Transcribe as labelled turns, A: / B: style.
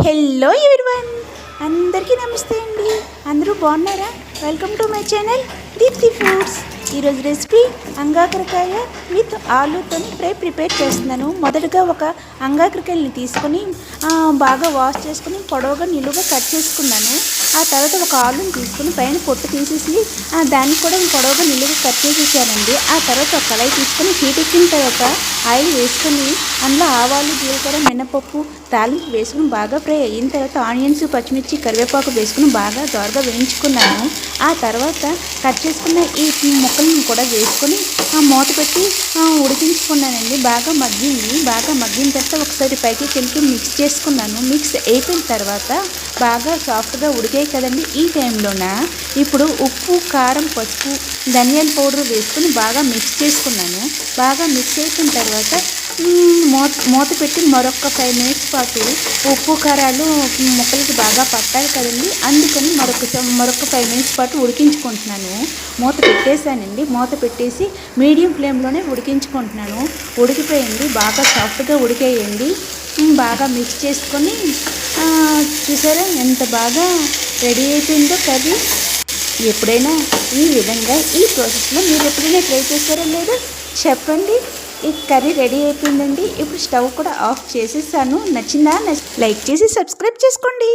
A: Hello everyone, అందరికీ నమస్తే అండి. అందరూ బాగున్నారా? Welcome to my channel Deepthi foods. ఈరోజు రెసిపీ అంగాకరకాయ విత్ ఆలూతో ఫ్రై ప్రిపేర్ చేస్తున్నాను. మొదటగా ఒక అంగాకరకాయని తీసుకొని బాగా వాష్ చేసుకుని పొడవుగా నిలువుగా కట్ చేసుకున్నాను. ఆ తర్వాత ఒక ఆలుని తీసుకుని పైన పొట్టు తీసేసి దాన్ని కూడా పొడవుగా నిలువుగా కట్ చేసేసానండి. ఆ తర్వాత ఒక కళాయి తీసుకొని హీట్ ఎక్కిన తర్వాత ఆయిల్ వేసుకొని అందులో ఆవాలు, జీలకర్ర, మినపప్పు తాలింపు వేసుకుని బాగా ఫ్రై అయిన తర్వాత ఆనియన్స్, పచ్చిమిర్చి, కరివేపాకు వేసుకుని బాగా దోరగా వేయించుకున్నాను. ఆ తర్వాత కట్ చేసుకున్న ఈ ముక్కలను కూడా వేసుకొని మూత పెట్టి ఉడికించుకున్నానండి. బాగా మగ్గిన తర్వాత ఒకసారి పైకి కిందకి మిక్స్ చేసుకున్నాను. మిక్స్ అయిపోయిన తర్వాత బాగా సాఫ్ట్గా ఉడికాయి కదండి. ఈ టైంలోన ఇప్పుడు ఉప్పు, కారం, పసుపు, ధనియాల పౌడర్ వేసుకొని బాగా మిక్స్ చేసుకున్నాను. బాగా మిక్స్ అయిపోయిన తర్వాత మూత పెట్టి మరొక 5 మినిట్స్ పాటు ఉప్పు, కారాలు ముక్కలకి బాగా పట్టాలి కదండి. అందుకని మరొక 5 మినిట్స్ పాటు ఉడికించుకుంటున్నాను. మూత పెట్టేశానండి. మూత పెట్టేసి మీడియం ఫ్లేమ్లోనే ఉడికించుకుంటున్నాను. ఉడికిపోయింది, బాగా సాఫ్ట్గా ఉడికేయండి. బాగా మిక్స్ చేసుకొని చూసారా ఎంత బాగా రెడీ అయిపోయిందో కర్రీ. ఎప్పుడైనా ఈ విధంగా ఈ ప్రాసెస్లో మీరు ఎప్పుడైనా ట్రై చేస్తారో లేదో చెప్పండి. ఈ కర్రీ రెడీ అయిపోయిందండి. ఇప్పుడు స్టవ్ కూడా ఆఫ్ చేసేసాను. నచ్చిందా? లైక్ చేసి సబ్స్క్రైబ్ చేసుకోండి.